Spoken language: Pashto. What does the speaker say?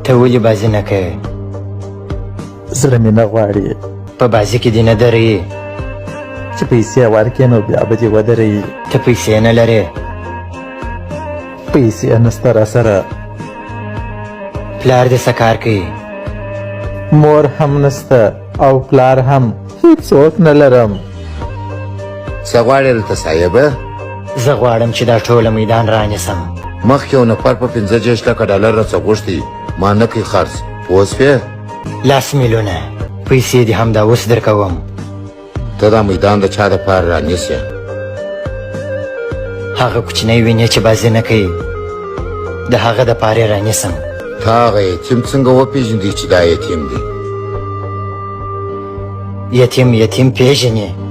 ته ولې بازي نه کوې؟ زړه مې نه غواړي په بازي کې دې نه درېږي چې پیسې ورکړې نو بیا به دې ودرېږي. ته پیسې نه لرې؟ پیسې نسته راسره، پلار دې څه کار کوي؟ مور هم نسته او پلار هم، هیڅوک نه لرم. څه غواړې دلته صاحبه؟ زه غواړم چې دا ټوله میدان رانیسم. مخکې یو نفر په 15 لکه ډالر راڅه غوښتي، ما نه کوي خرڅ، پوه شوې؟ 10 میلیونه پیسې دې همدا اوس درکوم. ته دا میدان د چا دپاره رانیسې؟ هغه کوچنی وینې چې بازي نه کوي، د هغه دپاره یې رانیسم. ته هغه یتیم څنګه وپېژندې چې دا یتیم دی؟ یتیم پیژنې؟